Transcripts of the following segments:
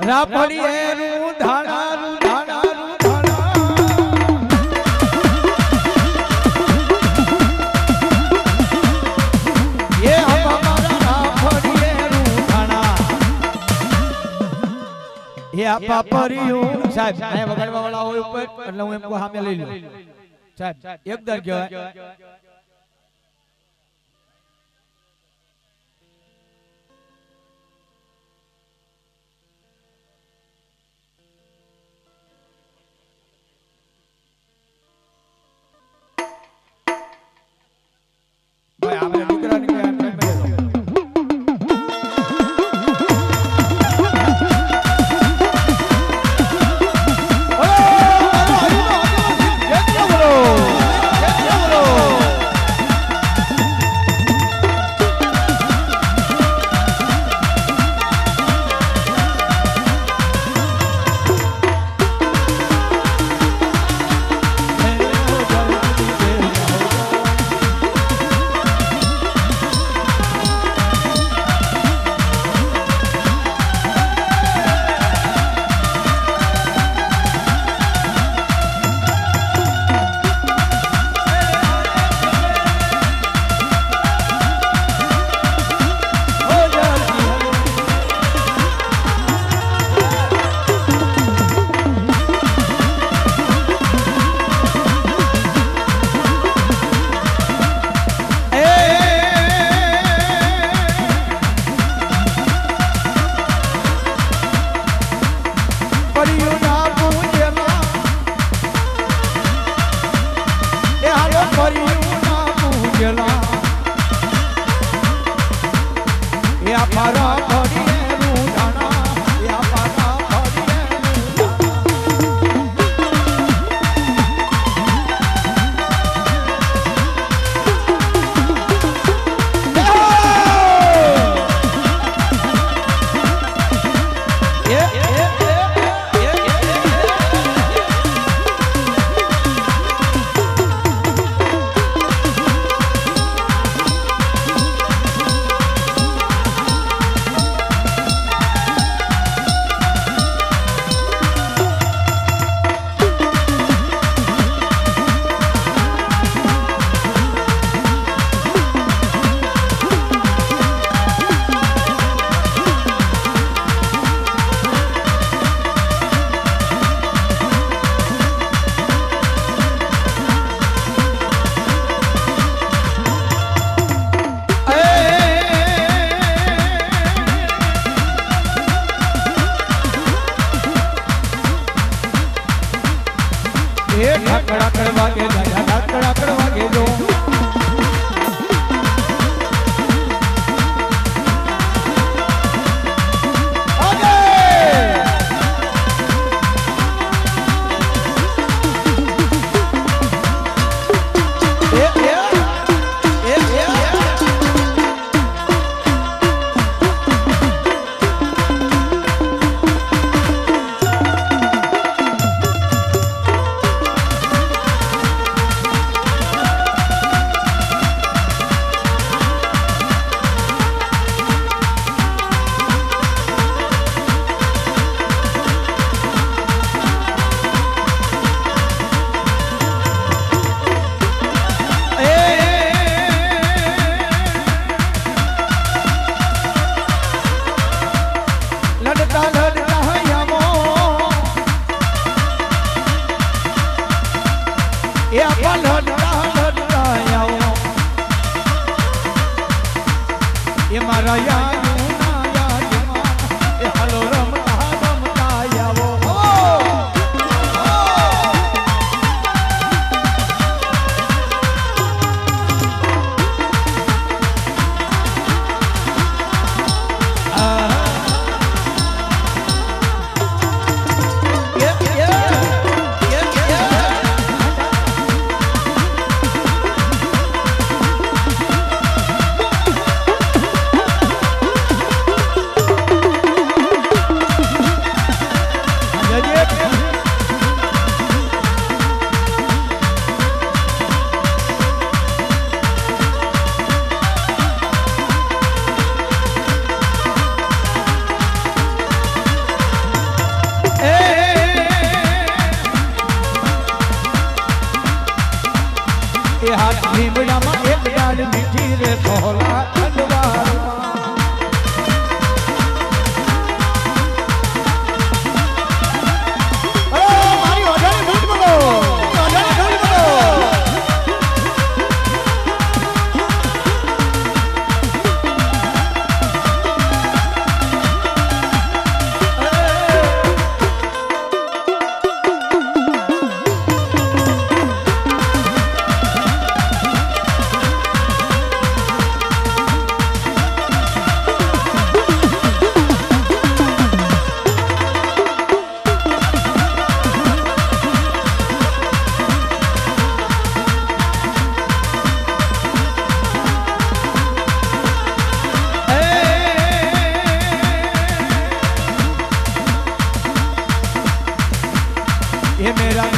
રાપડીએ રૂ ધાણા રૂ ધાણા રૂ ધાણા એ હમારા રાપડીએ રૂ ધાણા એ આપા પરિયું સાહેબ આ વગાડવા વાળા હોય ઉપર એટલે હું એમ કો સામે લઈ લઉં સાહેબ એક દર કહેવાય આપણે દીકરાની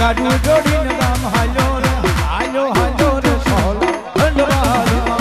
ગાડું જોડીને ગામ હાલ્યો રે હાલ્યો હાલ્યો રે સોલ ખંડવાળમાં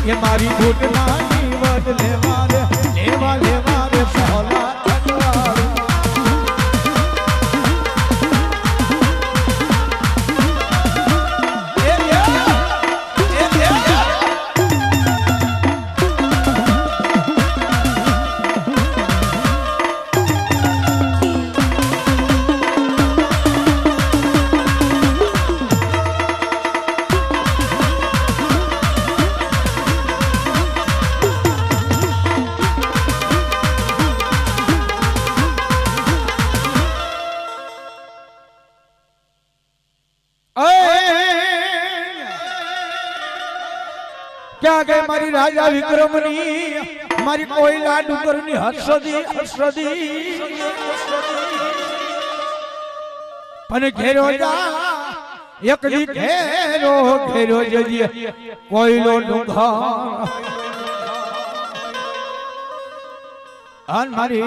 ये मारी घुटना जीवत लेवा रे लेवा लेवा रे सोला खंडवाल क्या गए मारी राजा विक्रमनी मारी कोयला डुंगरनी हर्षदी हर्षदी पण घेरो जा एक दी घेरो घेरो जजी कोयलो डुंगर अन मारी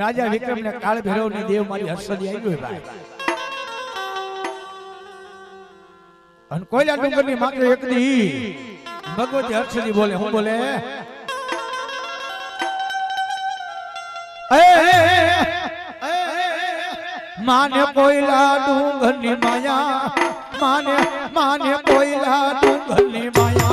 राजा विक्रम ने काल भैरव ने देव मारी हर्षदी आई गयो भाई अन कोयला डुंगरनी मात्र एक दी भगवती हर्षदी बोले हूँ बोले माने कोयला डूंगरनी माया माने माने कोयला डूंगरनी माया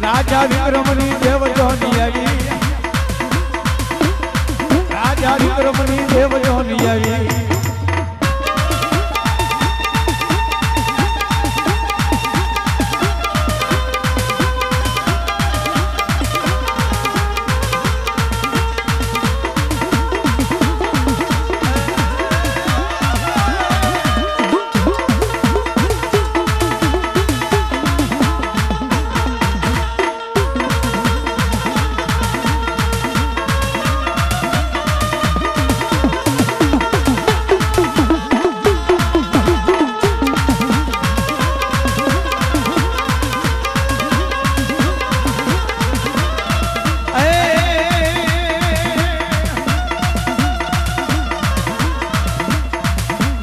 राजा विक्रमनी देव जोनी आई राजा विक्रमनी देव जोनी आई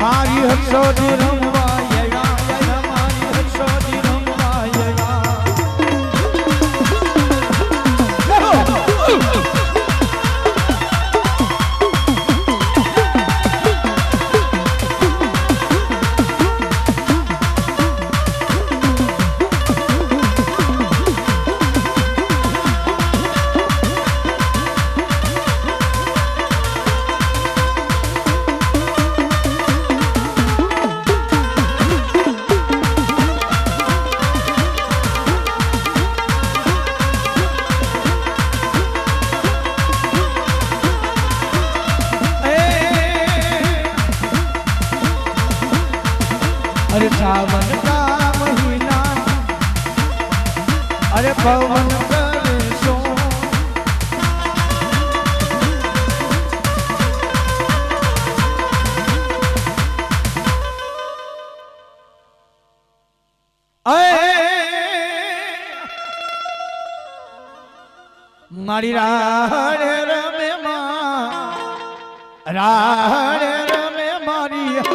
हर्षोदी रंगवाया मारी हर्षोदी रंगवाया अरे सावन का महीना अरे पवन करे सो મારી રાડે રમે માં રાડે રમે મારી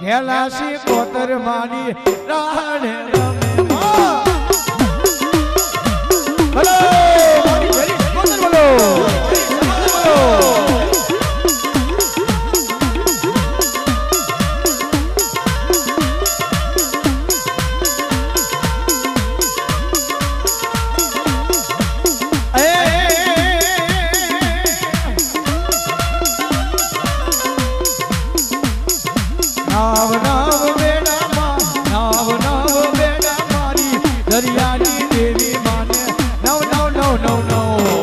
ગેલાસી કોતર મારી રાડે રમે માં બોલો મારી ગેલી કોતર બોલો નાવ નાવ બેડા મારી દરિયાની દેવી માને નવ નવ નવ નવ નવ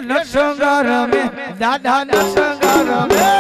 નરસંગાર મે દાદા નરસંગાર મે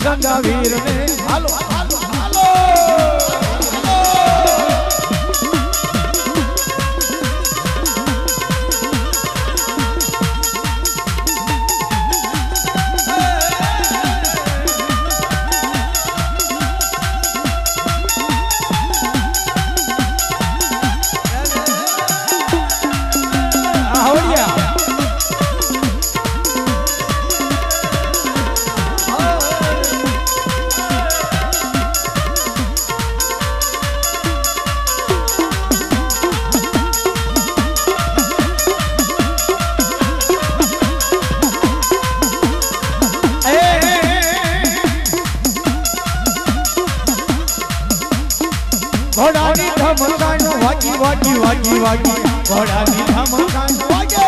નરસંગા વીર ને હાલો હાલો હાલો ઘોડાની ધમકાનો વાગી વાગી વાગી વાગી ઘોડાની ધમકાનો વાગે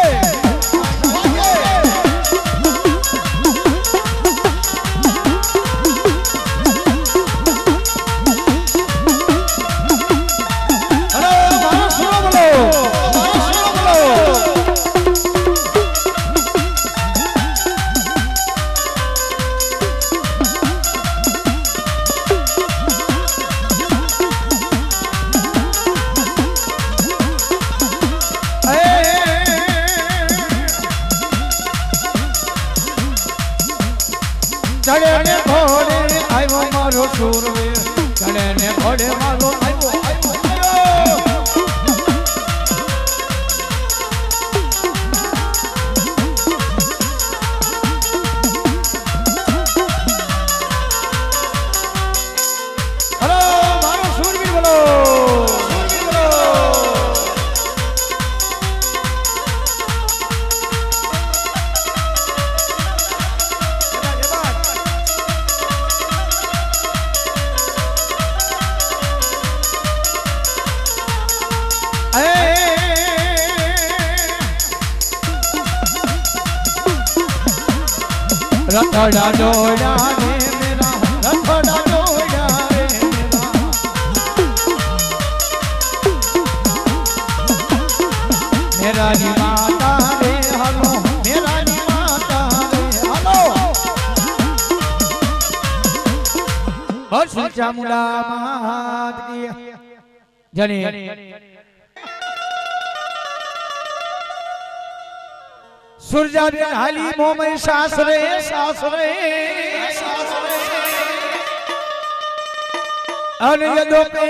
ચડે ને ઘોડે આવ્યો મારો શૂરવીર ચડે ને ઘોડે મારો આવ્યો रथड़ा डोड़ा रे मेरा रथड़ा डोड़ा रे मेरा नी माता रे हलो मेरा नी माता रे हलो बस चामुंडा मात की जनी सुरजा बेन हाली मोमई सासरे सासरे अन यदो पे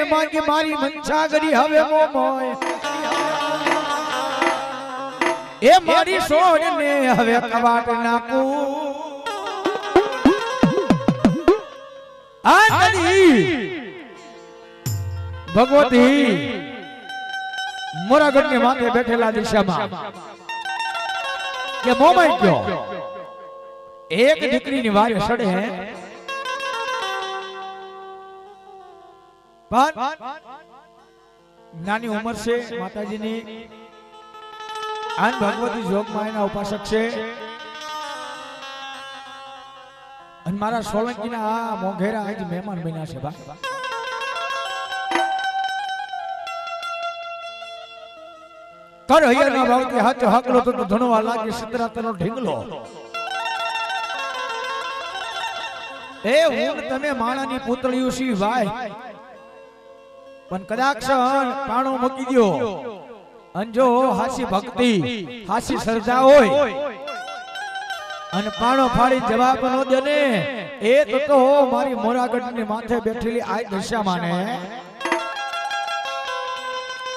मागी मारी मंछा गरी हवे मोमोय ए मारी सोड ने हवे कवाट नाकू आंधी भगवती मोरागढ़ के माथे बैठेला दिशा में के मोमाई क्यों एक दीकरी निवार सड़े हैं पर नानी उम्र से माताजी ने आन भगवती जोग मायना उपासक से अन मारा सोलंकी ना मोघेरा आज मेहमान बन्या छे बा कर हया ना भाव के हाथ हकलो तो धनवा लागे सितरा तनो ढींगलो ए હું તમે માણાની પુતળીઓ છી ભાઈ પણ કદાચ પાણો મૂકી દયો અંજો હાસી ભક્તિ હાસી શ્રદ્ધા હોય અને પાણો ફાડી જવાબ નો દે ને એ તો મારી મોરાગઢની માથે બેઠેલી આ દશામાં ને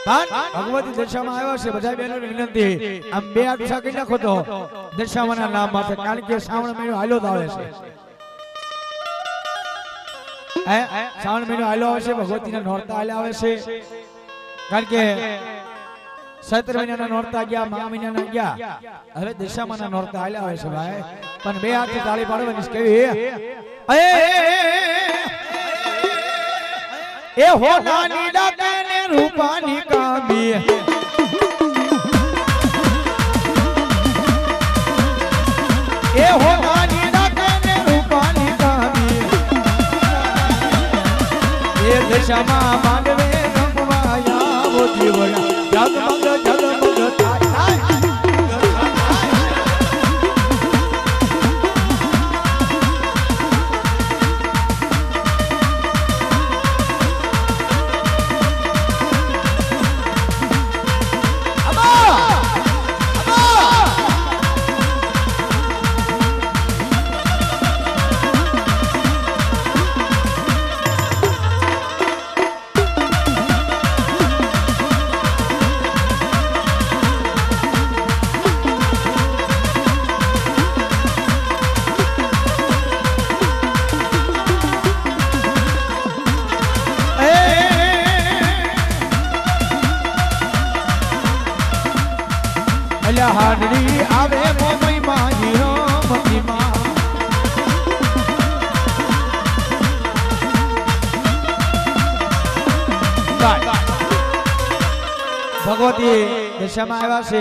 भगवती दशामा आया से बधाई बहनों ने विनंती आम बे हाथ साकी नाखो तो दशामाना नाम माथे कारण के श्रावण महीनो आलो आवे छे श्रावण महीनो आलो आवे छे भगवती ना नोरता आले आवे छे कारण के सत्र महीना नोरता गया मा महीना ना गया हवे दशामाना नोरता आले आवे छे भाई पण बे हाथ ताली पाडवानी छे केवी ए हो नानी डाके रूपानी कामी ए हो नानी डाके रूपानी कामी ये दशमा मानवे रंगवाया वो जीवना जगमग जगमग थाय हाडड़ी आवे मोमई माही रामती मां भगवती दशाમાં આવ્યા છે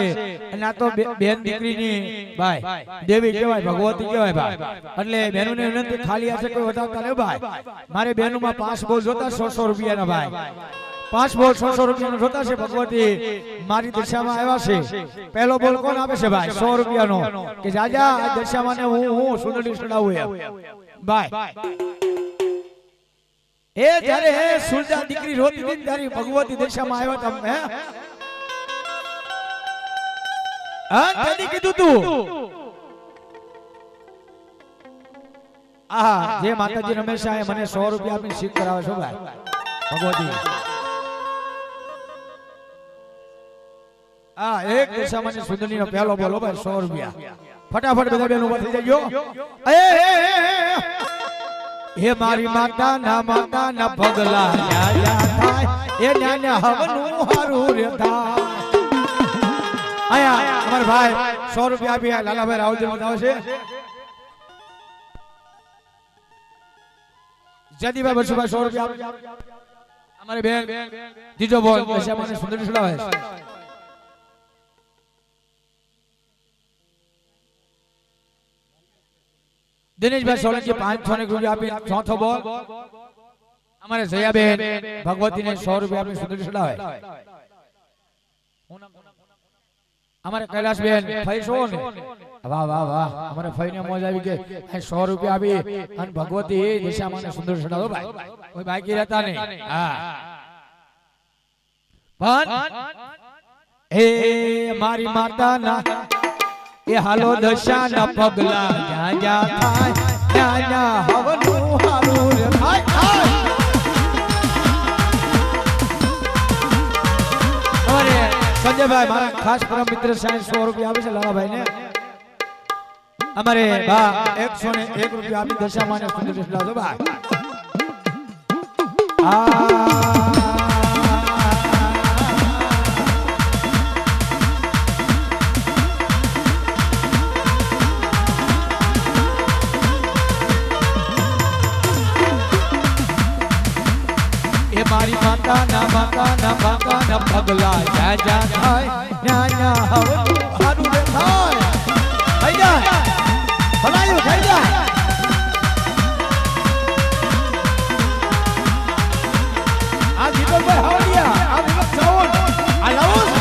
અને આ તો બેન દીકરીની ભાઈ દેવી કહેવાય ભગવતી કહેવાય ભાઈ એટલે બહેનોને વિનંતી ખાલી હશે કોઈ વધારતા ન ભાઈ મારે બહેનોમાં 5 બોલ જોતા 100 રૂપિયાના ભાઈ 5 બોલ 100 રૂપિયાનો જોતા છે ભગવતી મારી દશામાં આવ્યા છે પહેલો બોલ કોણ આપે છે ભાઈ 100 રૂપિયાનો કે જાજા આ દશામાં ને હું સુંદરી ચડાવું એમ ભાઈ એ જ્યારે સુરજા દીકરી રોતી હતી ત્યારે ભગવતી દશામાં આવ્યા તમે હા કદી કીધું તું આ જે માતાજી હંમેશા મને 100 રૂપિયા આપીને શીખ કરાવે છો ભાઈ ભગવતી આ એક દિશામાં સુંદરની નો પહેલો બોલો ભાઈ 100 રૂપિયા ફટાફટ બધા બેન ઉભા થઈ જજો હે મારી માતા ના પગલા યા થાય એ ન્યા હવનું હારું રે થાય આયા અમાર ભાઈ 100 રૂપિયા આપી લાલાભાઈ રાવજી બતાવે છે જદીભાઈ બસુભાઈ 100 રૂપિયા અમારે બેન જીજો બોલ મને સુંદર સુડાવે દિનેશભાઈ સોલંકી 500 રૂપિયા આપી ચોથો બોલ અમારે જયાબેન ભગવતીને 100 રૂપિયા આપી સુંદર સુડાવે અમારે કૈલાસબેન ફઈ 100 ને વાહ વાહ વાહ અમારે ફઈને મોજ આવી કે 100 રૂપિયા આપી અને ભગવતી દિશામાં સુંદર સુડાવો ભાઈ કોઈ બાકી રહેતા નહીં હા પણ હે મારી માતા ના એ હાલો દશા ના પગલા જ્યાં જ્યાં થાય ત્યાં ત્યાં હવનું હારું રે થાય અરે સંજયભાઈ મારા ખાસ પરમ મિત્ર સાહેબ 100 રૂપિયા આપે છે લાલાભાઈ ને અમારે બા 101 રૂપિયા આપી દશામાં ને સુંદર સુંદર ભાઈ મારી માતા ના પગલા જા જા થાય ન્યા ન્યા હવનું હારું રે થાય થઈ જાય ભલાયું થઈ જાય આ દીપકભાઈ હવડિયા આ દીપક ચૌન આ લાવું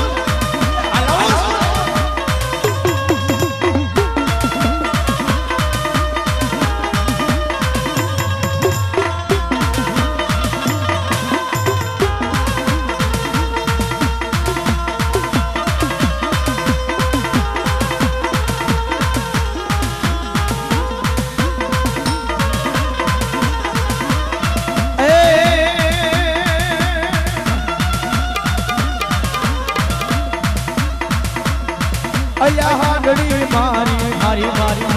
અયા હાડડી મારી મારી મારી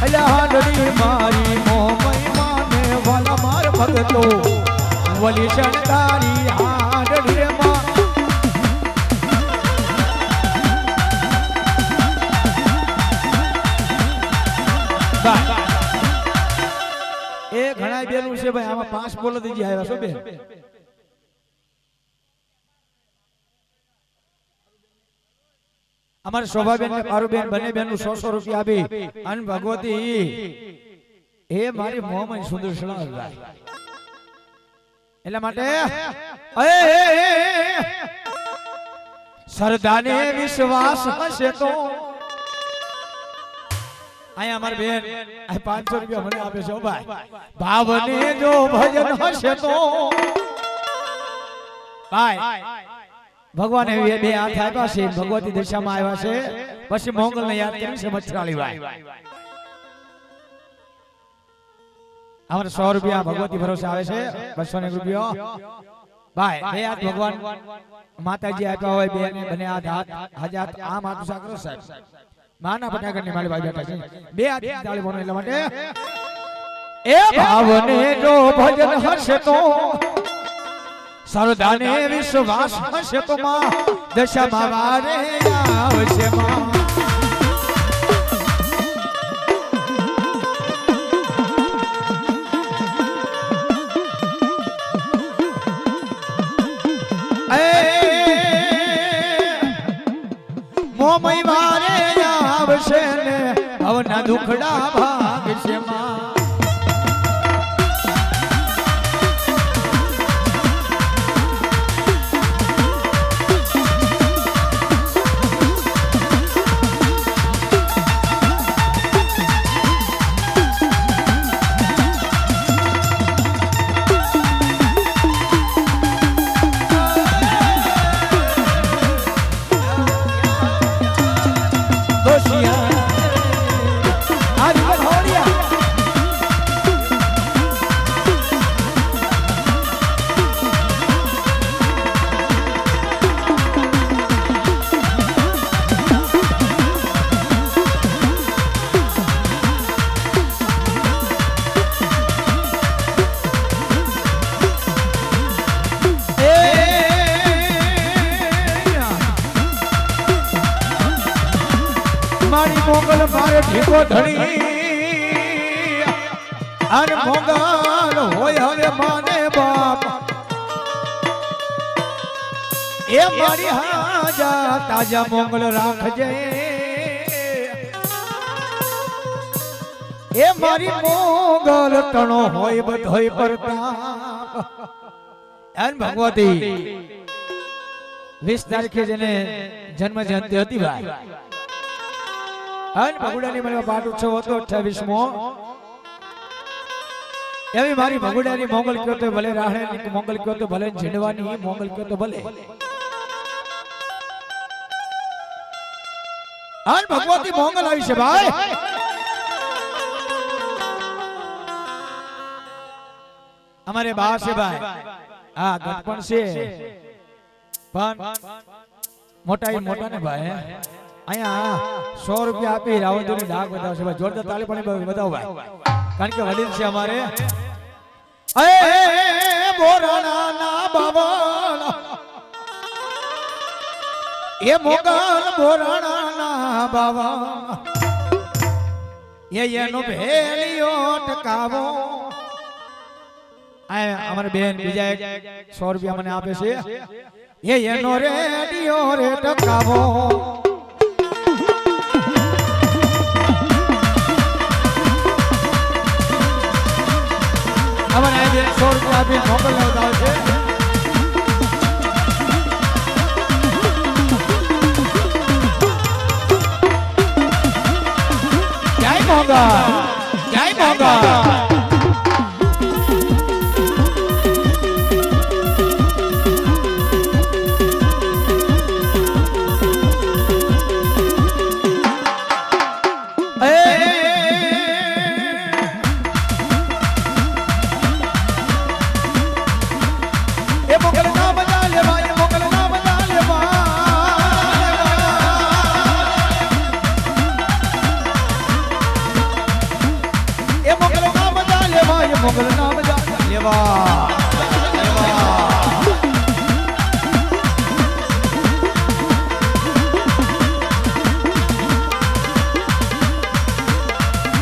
અયા હાડડી મારી મોમઈ માને વાલા માર ભગતો વલી શણકારી હાડડી માં એ ઘણા બેનું છે ભાઈ આમાં 5 બોલો દીજી આવ્યા છો બેન અમારે શોભાબેન ને પારુબેન બંને બેન 100 રૂપિયા આપી અને ભગવતી એ મારી મોહમય સુંદર સલાહ એટલા માટે સરદાને વિશ્વાસ હશે તો આયા અમાર બેન 500 રૂપિયા મને આપે છે ભાઈ ભાવને જો ભજન હશે તો ભાઈ ભગવાને બે હાથ આપ્યા છે ભગવતી દિશામાં આવ્યા છે પછી મોંગલ ને યાદ કરી છે મચ્છરાળી ભાઈ અમારે 100 રૂપિયા ભગવતી ભરોસે આવે છે 201 રૂપિયા ભાઈ બે હાથ ભગવાન માતાજી આપ્યા હોય બે ને બને હાથ હાથ આમ હાથ સાકરો સાહેબ માના પટાકર ની મારી ભાઈ બેઠા છે બે હાથ તાળી બોનો એટલા માટે એ ભાવને જો ભજન હશે તો સરદાને વિશ્વાસ હશે તો માં દશામાં વારે આવશે માં મોમઈ વારે આવશે ને ભવના દુખડા ભાગશે માં ઢીકો ધણી અને મોગલ હોય હવે માને બાપ એ મારી હાજા તાજા મોગલ રાખજે એ મારી મોગલ તણો હોય બધોય પ્રતાપ અને ભગવતી 20 તારીખે જેને જન્મ જયંતિ હતી ભાઈ અને ભગુડાની મને પાઠ ઉત્સવ હતો 28મો એવી મારી ભગુડાની મોગલ કયો તો ભલે રાહે મોગલ કયો તો ભલે ઝીંડવાની મોગલ કયો તો ભલે અને ભગવતી મોગલ આવી છે ભાઈ અમારે બા છે ભાઈ હા ગટપણ છે પણ મોટા ને ભાઈ અહીંયા 100 રૂપિયા આપી રાવણજોની ડાક બતાવશે ભાઈ જોરદાર તાળી પણ બતાવો ભાઈ કારણ કે વડીલ છે અમારે એ બોરાણા ના બાવળ એ મોગલ બોરાણા ના બાવળ એનો ભેલિયો ટકાવો અમારે બેન બીજા 100 રૂપિયા મને આપે છે એનો રેડિયો રે ટકાવો અમારે 100 રૂપિયા આપી મોકલ લેવડાવે છે જય મોગલ જય મોગલ મોગલ ના મજા લેવા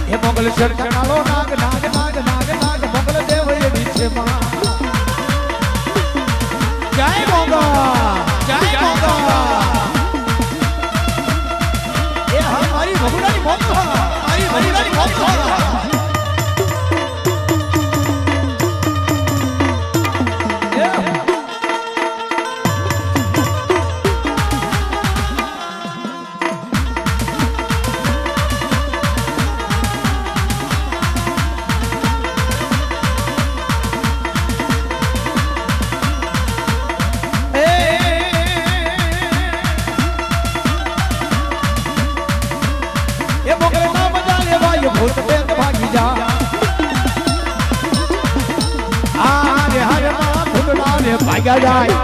એ મોગલ શરણાલો નાગ નાગ નાગ નાગ નાગ મોગલ દેવ એ બીચે માં જય મોગલ જય મોગલ એ મારી ભગુડાની મોગલ મારી ભગુડાની મોગલ ભાગી જા આરે હરે માં ભૂતડા ને ભાગ્યા જાય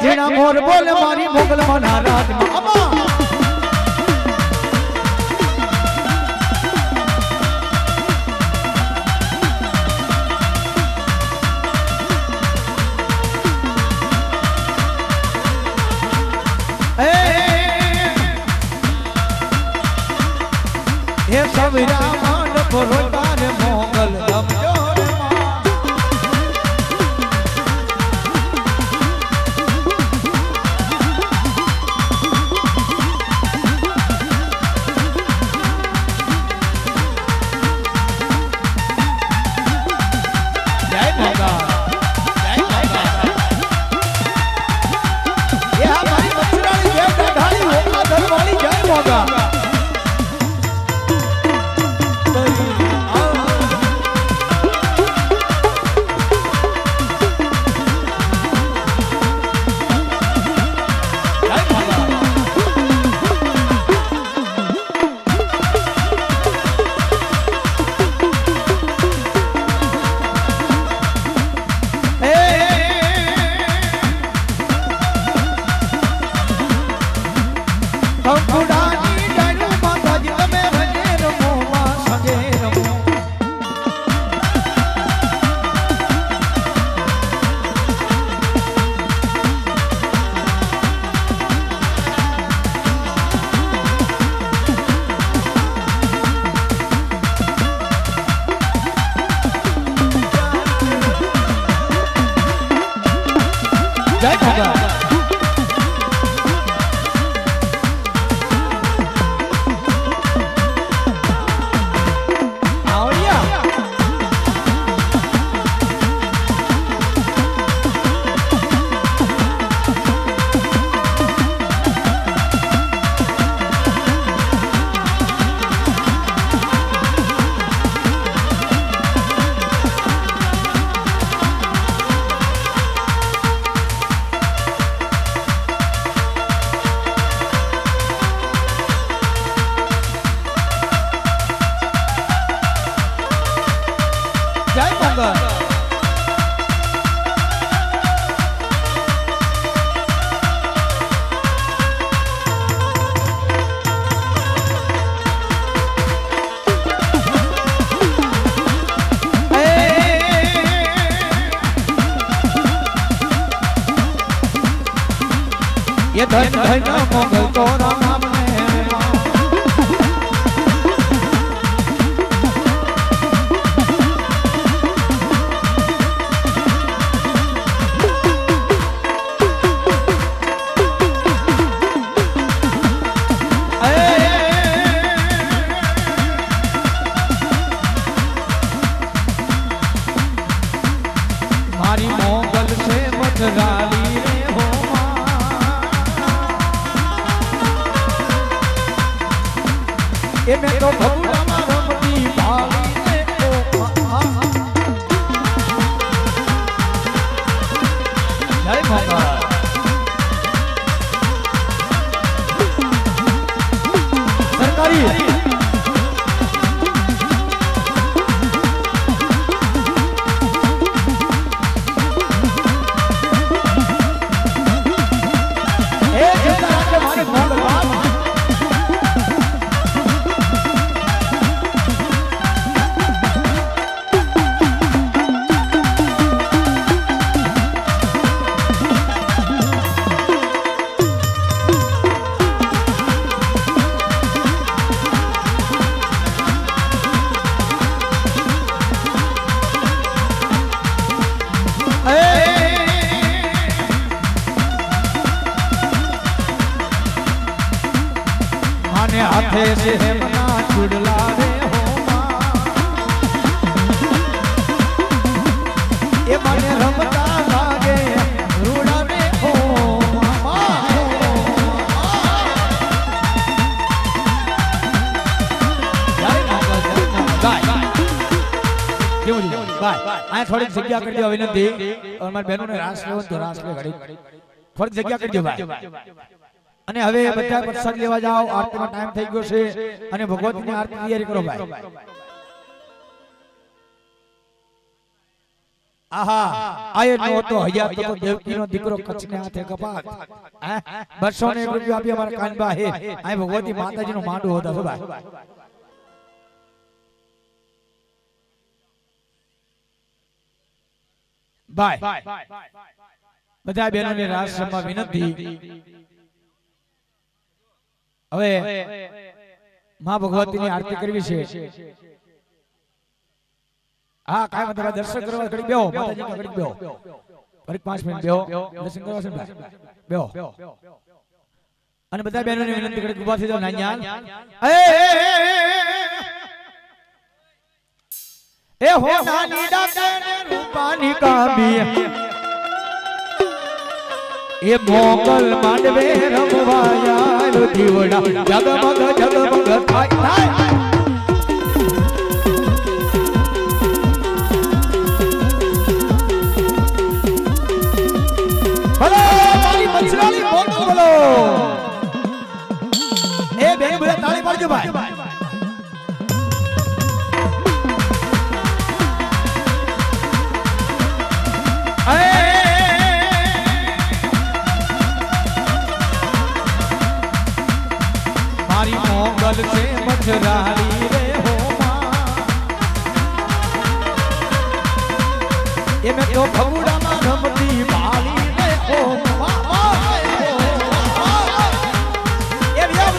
ઝીણા મોર બોલે મારી મોગલ મના રાજમાં અમા એ સવિરા માંડ પરોટાર મોગલ રમજો રે માં જય મોગા જય મોગા એ આ મારી મચરાળી દેવ ઢાળી હોકા ધરવાળી જય મોગા જય મોગા જય મોગા ये धन धन मोगल तोरा नाम मारी मोगल से मचराली रे हो ये मैं तो भगुड़ा रमती भाली रे ओ जय मोगल सरकारी हाथे से मना छुड़ला रे हो ये मने रमता लागे रूड़ा रे हो आया थोड़ी जगह कर दियो विनती और मारी बहनों ने रास लेवन तो रास ले घड़ी थोड़ी जगह कर दियो भाई અને હવે બધા પ્રસાદ લેવા જાઓ આરતીનો ટાઈમ થઈ ગયો છે અને ભગવતીની આરતી તૈયારી કરો ભાઈ આહા આયે નો તો હયાત તો દેવકીનો દીકરો કચ્છને હાથે કપાત 201 રૂપિયા આપી અમારા કાનબા હે આ ભગવતી માતાજીનો માંડવો હતો ભાઈ બધા બહેનોને રાસ રમવા વિનંતી હવે માં ભગવતીની આરતી કરવી છે હા કાઈ મતલબ દર્શન કરવા ઘડી બેહો માતાજીના ઘડી બેહો ઘડી 5 મિનિટ બેહો દર્શન કરવા છે બેહો અને બધા બહેનોને વિનંતી ઘડી ઊભા થઈ જાવ નાન્યાન એ હો નાની ડાકે રૂપાની કાબી એ મોગલ માંડવે રમવાયા દીવડા જગમગ જગમગ થાય ભલો મારી મચરાલી મોગલ ભલો એ બેન બધા તાળી પાડજો ભાઈ મોગલ છે મચરાલી રે હો માં એ મેં તો ભગુડામાં રમતી બાલી રે હો એ વિયા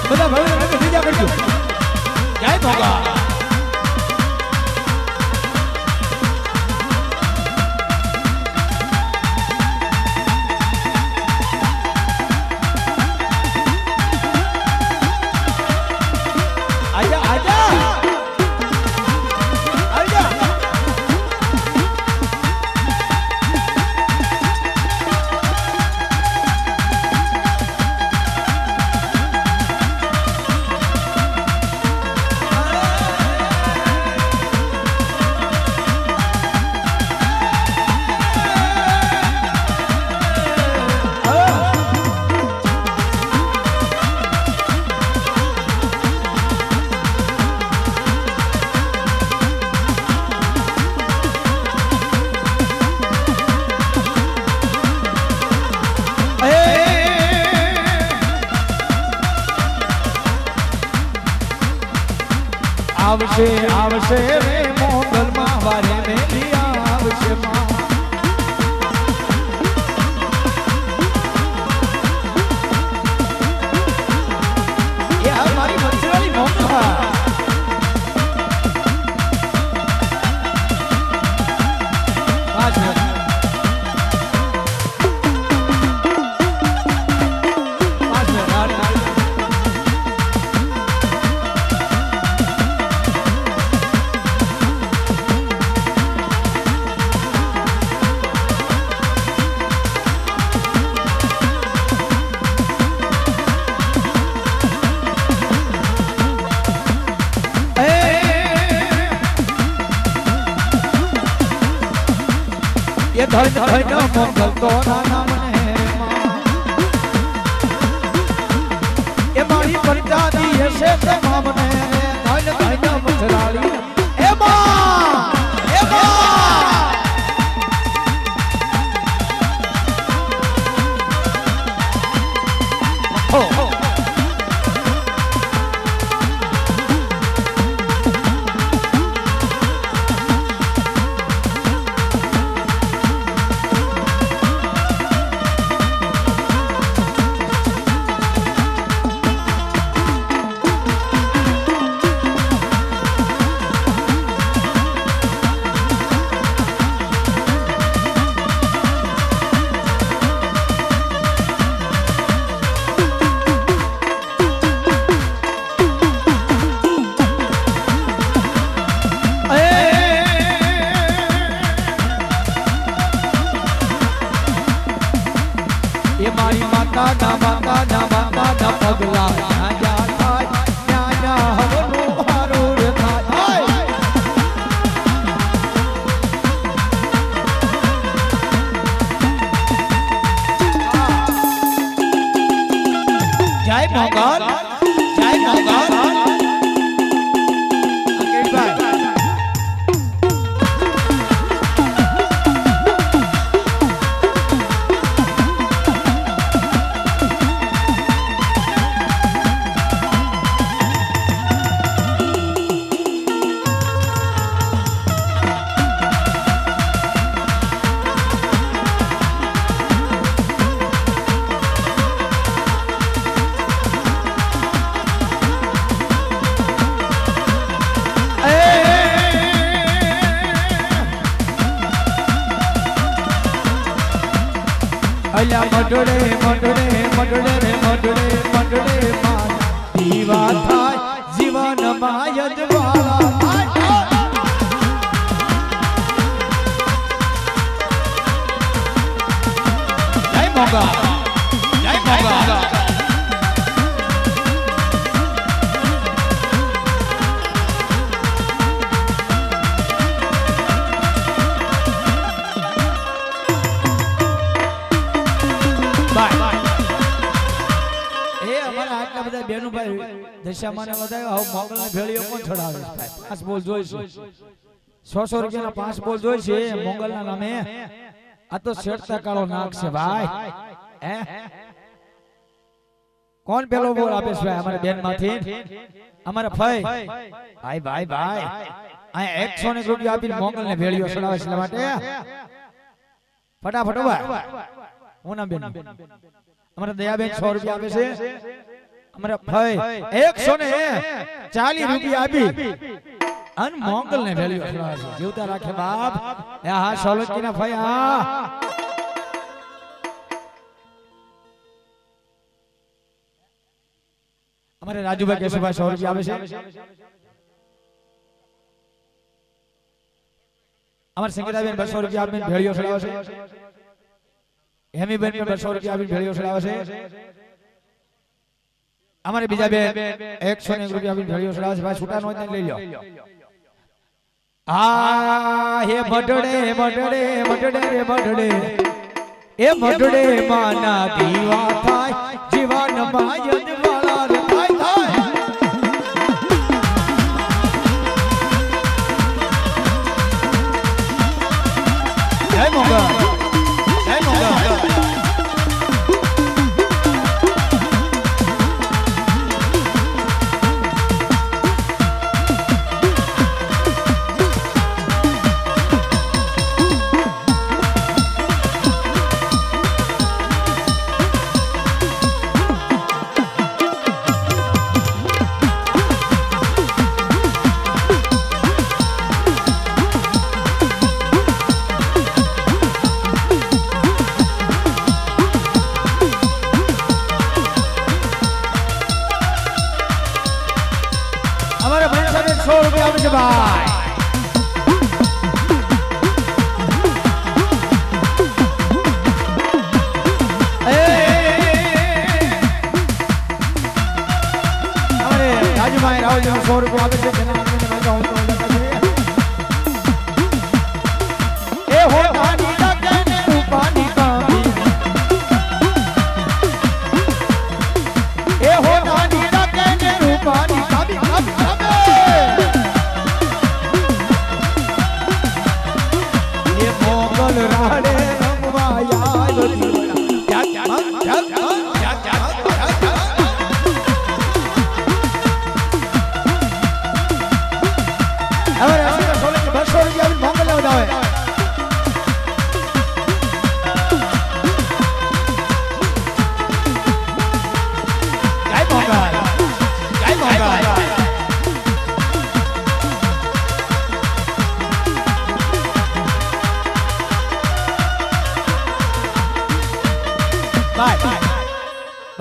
બધા ભગવાન બીજા કરજો જય ભગવાન આવશે આવશે રે મોગલ માં વારે મેલી આવશે માં એ આ મારી મચરાલી મોગલ ધન ધન મોગલ તોરા નામને એ મારી પરજાદી હશે તમામને ધન ધન મચરાલી એ માં એ માં માતા ના પગલા જા થાય ન્યા હવનું હારું રે થાય જય મોગલ જય મોગલ અહીંયા મઢડે મઢડે મઢડે રે મઢડે મઢડે માં દીવા થાય જીવન માં યજવાળા જય મોગા જય મોગા દશામાને વધાયો હવે મોગલને ભેળીઓ કોણ છોડાવે પાંચ બોલ જોઈશે 100 રૂપિયાના પાંચ બોલ જોઈશે મોગલના નામે આ તો શેરતા કાળો નાક છે ભાઈ હે કોણ પેલો બોલ આપે છે અમારે બેન માંથી અમારે ફઈ ભાઈ ભાઈ ભાઈ આ 100 રૂપિયા આપીને મોગલને ભેળીઓ છોડાવે છે માટે ફટાફટ ઉભા હું ના બેન અમારે દયાબેન 100 રૂપિયા આપે છે અમારે ભાઈ 140 રૂપિયા આપી અન મોગલ ને વેલ્યુ છોડાવે છે જીવતા રાખે બાપ એ હા સોલંકી ના ભાઈ હા અમારે રાજુભાઈ કેશુભાઈ 100 રૂપિયા આવે છે અમારે સંગીતાબેન 200 રૂપિયા આપીને ભેળીઓ છોડાવે છે હેમીબેન 200 રૂપિયા આપીને ભેળીઓ છોડાવે છે અમારે બીજા બે 101 રૂપિયા આપીને ભેળીઓ છોડાવે છે ભાઈ છૂટા નો લઈ લો આ હે મઢડે મઢડે મઢડે રે મઢડે એ મઢડે માના દીવા થાય જીવન માં યજવાળા રે થાય થાય જય મોગા જય મોગા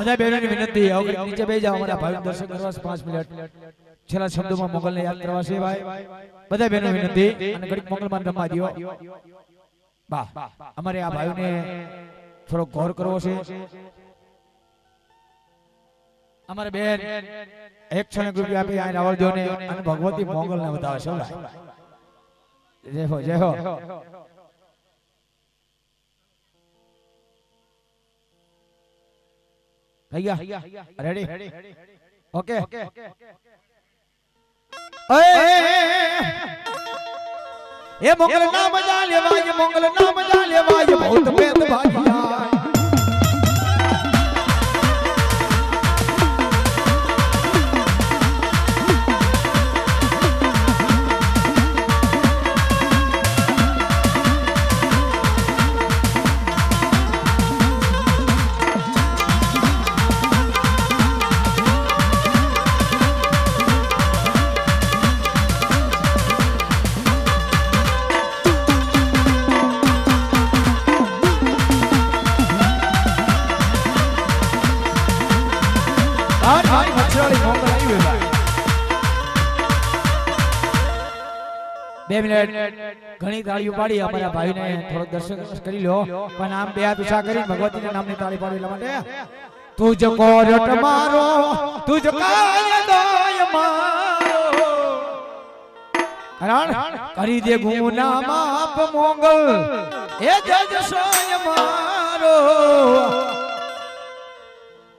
બધા બહેનોની વિનંતી હવે નીચે બેસી જાઓ અમારા ભાઈ દર્શન કરવા 5 મિનિટ છેલ્લા શબ્દોમાં મોગલને યાદ કરવા છે ભાઈ બધા બહેનો વિનંતી અને ઘડીક મોગલમાન રમવા દો બા અમારે આ ભાઈને થોડો ગૌર કરવો છે અમારે બેન 100 રૂપિયા આપી આ રાવળ દો ને અને ભગવતી મોગલને બતાવે છે જય હો જય હો भैया रेडी ओके ये मंगल नाम जा लेवा ये मंगल नाम जा लेवा ये बहुत पेट भागिया આ મારી મચ્છરાળી મોંઘ આવી ભાઈ 2 મિનિટ ઘણી તાળીઓ પાડી અમારા ભાઈને થોડો દર્શન કરી લો પણ આમ બે હાથ ઊંચા કરી ભગવતીના નામની તાળી પાડી એટલા માટે તુજકો રટ મારો તુજકો દોય મારો કરણ કરી દે ગુના માપ મોંગલ એ જજ સોય મારો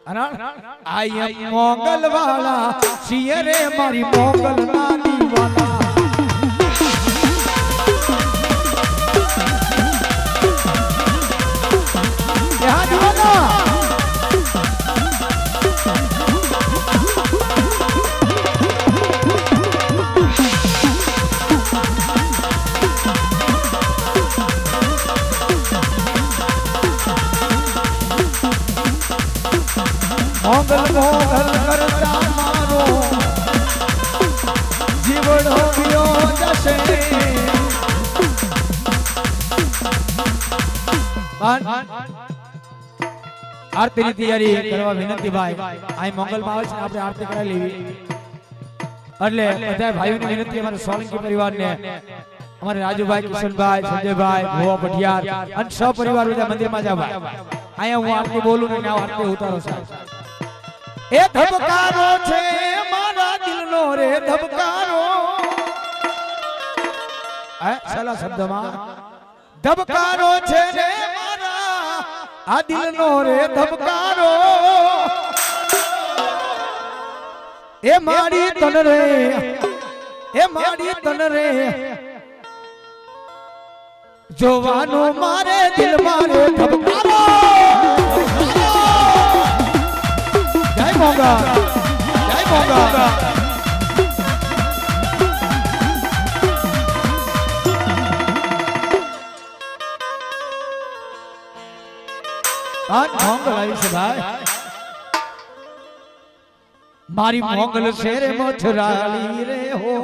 કરણ આય મોંગલ વાળા સિયરે મારી મોંગલ ના દીવાના મોગલ મોગલ કરતા મારો જીવડો ગયો જશે આરતીની તૈયારી કરવા વિનંતી ભાઈ આ મોગલમાં આવે છે આપણે આરતી કરાવી લેવી એટલે બધા ભાઈઓની વિનંતી અમારા સોલંકી પરિવારને અમારે રાજુભાઈ કિશનભાઈ સંજયભાઈ ભુવા પઠિયાર અને સપરિવાર બધા મંદિરમાં જાવ અહીંયા હું આરતી બોલું ને આરતી ઉતારો સાહેબ એ ધબકારો છે મારા દિલનો રે ધબકારો સલા શબ્દમાં ધબકારો છે રે મારા આ દિલનો રે ધબકારો એ મારી તન રે એ મારી તન રે જોવાનું મારે દિલ મારે ધબકારો જય મોગા જય મોગા મોગલ આવી છે ભાઈ મારી મોગલ શેર મથરાલી રે હો